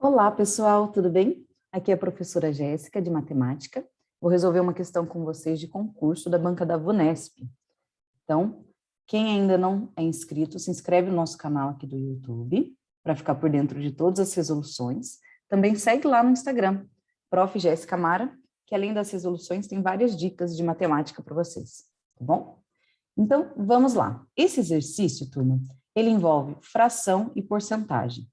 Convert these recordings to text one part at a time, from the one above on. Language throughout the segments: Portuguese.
Olá, pessoal, tudo bem? Aqui é a professora Jéssica, de Matemática. Vou resolver uma questão com vocês de concurso da banca da VUNESP. Então, quem ainda não é inscrito, se inscreve no nosso canal aqui do YouTube, para ficar por dentro de todas as resoluções. Também segue lá no Instagram, Prof. Jéssica Mara, que além das resoluções, tem várias dicas de matemática para vocês, tá bom? Então, vamos lá. Esse exercício, turma, ele envolve fração e porcentagem.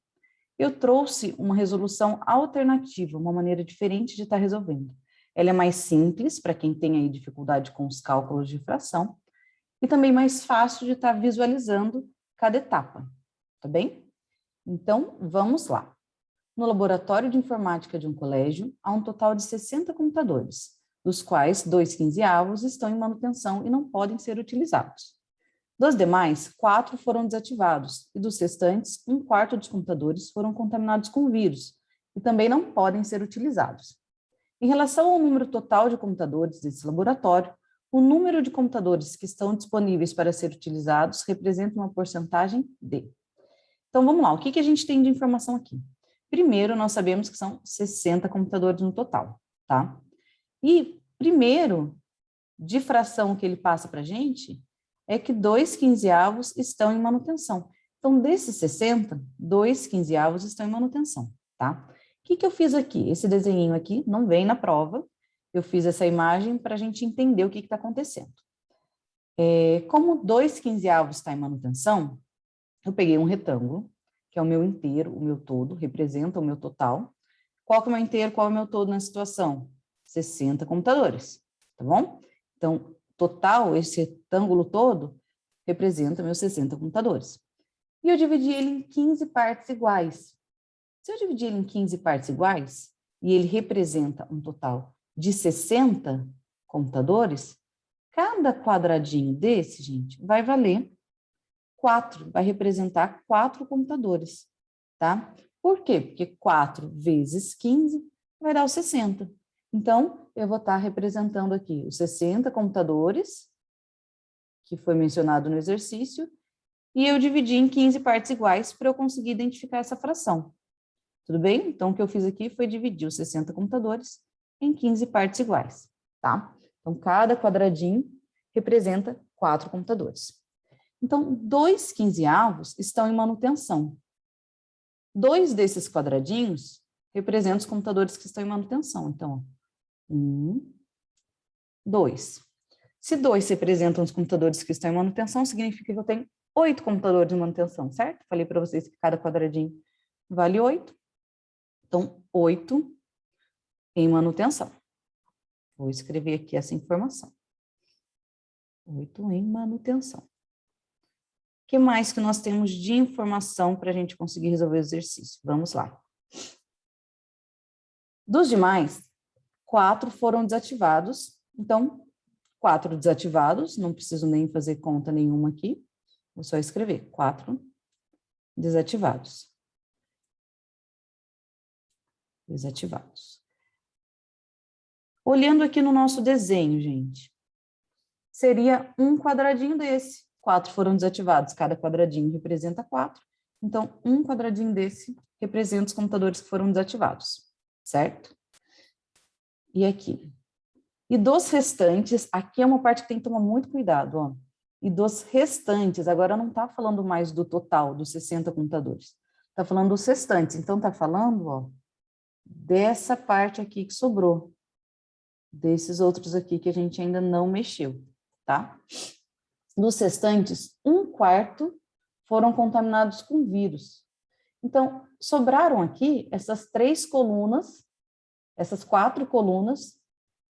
Eu trouxe uma resolução alternativa, uma maneira diferente de estar resolvendo. Ela é mais simples, para quem tem aí dificuldade com os cálculos de fração, e também mais fácil de estar visualizando cada etapa, tá bem? Então, vamos lá. No laboratório de informática de um colégio, há um total de 60 computadores, dos quais 2/15 estão em manutenção e não podem ser utilizados. Dos demais, 4 foram desativados, e dos restantes, 1/4 dos computadores foram contaminados com vírus, e também não podem ser utilizados. Em relação ao número total de computadores desse laboratório, o número de computadores que estão disponíveis para ser utilizados representa uma porcentagem de. Então, vamos lá, o que a gente tem de informação aqui? Primeiro, nós sabemos que são 60 computadores no total, tá? E, primeiro, de fração que ele passa para a gente, é que 2/15 estão em manutenção. Então, desses 60, 2/15 estão em manutenção, tá? O que eu fiz aqui? Esse desenho aqui não vem na prova, eu fiz essa imagem para a gente entender o que está acontecendo. Como 2/15 está em manutenção, eu peguei um retângulo, que é o meu inteiro, o meu todo, representa o meu total. Qual que é o meu inteiro, qual é o meu todo na situação? 60 computadores, tá bom? Então, total, esse retângulo todo, representa meus 60 computadores. E eu dividi ele em 15 partes iguais. Se eu dividir ele em 15 partes iguais, e ele representa um total de 60 computadores, cada quadradinho desse, gente, vai valer 4, vai representar 4 computadores, tá? Por quê? Porque 4 vezes 15 vai dar os 60. Então, eu vou estar representando aqui os 60 computadores, que foi mencionado no exercício, e eu dividi em 15 partes iguais para eu conseguir identificar essa fração. Tudo bem? Então, o que eu fiz aqui foi dividir os 60 computadores em 15 partes iguais, tá? Então, cada quadradinho representa 4 computadores. Então, 2/15 estão em manutenção. 2 desses quadradinhos representam os computadores que estão em manutenção. Então, 1, 2. Se 2 representam os computadores que estão em manutenção, significa que eu tenho 8 computadores em manutenção, certo? Falei para vocês que cada quadradinho vale 8. Então, 8 em manutenção. Vou escrever aqui essa informação. 8 em manutenção. O que mais que nós temos de informação para a gente conseguir resolver o exercício? Vamos lá. Dos demais, 4 foram desativados. Então, 4 desativados, não preciso nem fazer conta nenhuma aqui. Vou só escrever 4 desativados. Desativados. Olhando aqui no nosso desenho, gente, seria um quadradinho desse. 4 foram desativados, cada quadradinho representa 4. Então, um quadradinho desse representa os computadores que foram desativados, certo? E aqui? E dos restantes, aqui é uma parte que tem que tomar muito cuidado, ó. E dos restantes, agora não está falando mais do total, dos 60 computadores. Está falando dos restantes. Então, está falando, ó, dessa parte aqui que sobrou. Desses outros aqui que a gente ainda não mexeu, tá? Dos restantes, 1/4 foram contaminados com vírus. Então, sobraram aqui essas 3 colunas, essas 4 colunas,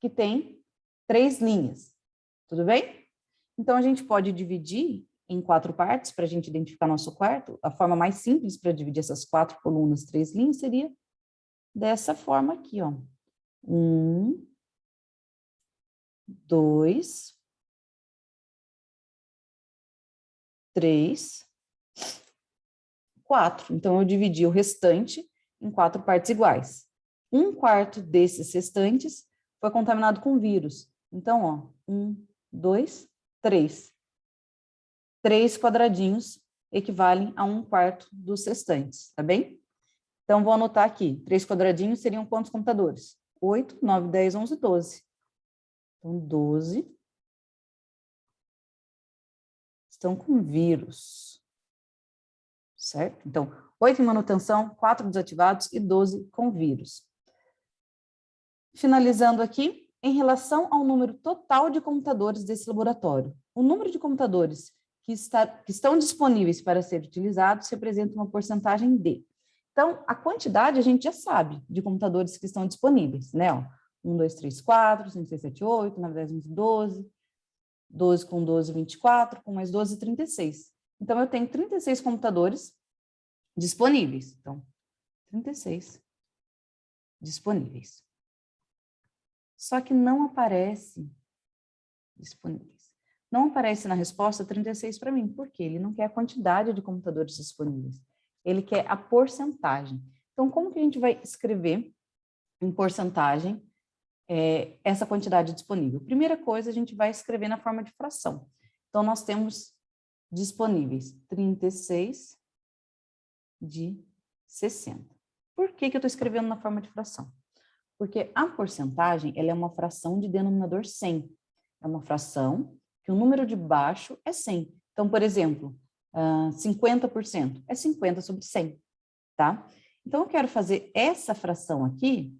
que tem 3 linhas. Tudo bem? Então, a gente pode dividir em 4 partes para a gente identificar nosso quarto. A forma mais simples para dividir essas 4 colunas, 3 linhas, seria dessa forma aqui, ó. 1, 2, 3, 4. Então, eu dividi o restante em 4 partes iguais. 1/4 desses restantes foi contaminado com vírus. Então, ó, 1, 2, 3. 3 quadradinhos equivalem a 1/4 dos restantes, tá bem? Então, vou anotar aqui. 3 quadradinhos seriam quantos computadores? 8, 9, 10, 11, 12. Então, 12 estão com vírus. Certo? Então, 8 em manutenção, 4 desativados e 12 com vírus. Finalizando aqui, em relação ao número total de computadores desse laboratório, o número de computadores que estão disponíveis para ser utilizados representa uma porcentagem de. Então, a quantidade a gente já sabe de computadores que estão disponíveis, né? 1, 2, 3, 4, 5, 6, 7, 8, 9, 10, 11, 12, 12 com 12, 24, com mais 12, 36. Então, eu tenho 36 computadores disponíveis. Então, 36 disponíveis. Só que não aparece disponíveis. Não aparece na resposta 36 para mim, porque ele não quer a quantidade de computadores disponíveis. Ele quer a porcentagem. Então, como que a gente vai escrever em porcentagem essa quantidade disponível? Primeira coisa, a gente vai escrever na forma de fração. Então, nós temos disponíveis 36 de 60. Por que eu estou escrevendo na forma de fração? Porque a porcentagem, ela é uma fração de denominador 100. É uma fração que o número de baixo é 100. Então, por exemplo, 50% é 50 sobre 100, tá? Então, eu quero fazer essa fração aqui,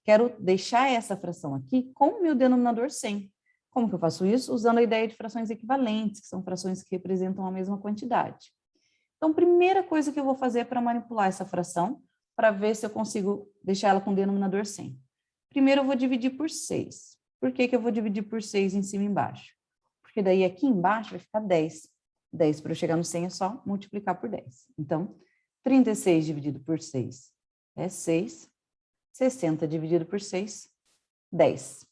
quero deixar essa fração aqui com o meu denominador 100. Como que eu faço isso? Usando a ideia de frações equivalentes, que são frações que representam a mesma quantidade. Então, primeira coisa que eu vou fazer para manipular essa fração, para ver se eu consigo deixar ela com denominador 100. Primeiro, eu vou dividir por 6. Por que eu vou dividir por 6 em cima e embaixo? Porque daí aqui embaixo vai ficar 10. 10 para eu chegar no 100 é só multiplicar por 10. Então, 36 dividido por 6 é 6. 60 dividido por 6, 10.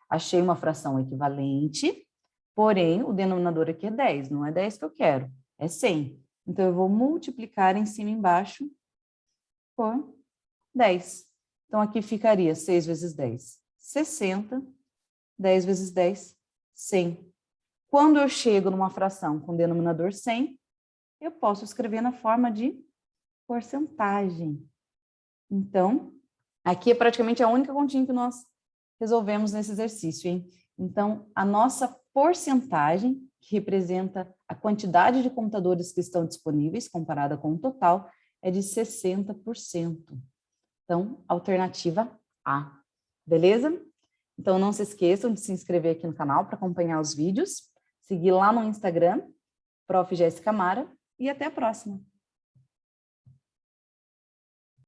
Achei uma fração equivalente, porém, o denominador aqui é 10. Não é 10 que eu quero, é 100. Então, eu vou multiplicar em cima e embaixo por 10. Então, aqui ficaria 6 vezes 10, 60. 10 vezes 10, 100. Quando eu chego numa fração com denominador 100, eu posso escrever na forma de porcentagem. Então, aqui é praticamente a única continha que nós resolvemos nesse exercício, hein? Então, a nossa porcentagem, que representa a quantidade de computadores que estão disponíveis, comparada com o total, é de 60%. Então, alternativa A. Beleza? Então, não se esqueçam de se inscrever aqui no canal para acompanhar os vídeos, seguir lá no Instagram, Prof. Jéssica Mara, e até a próxima!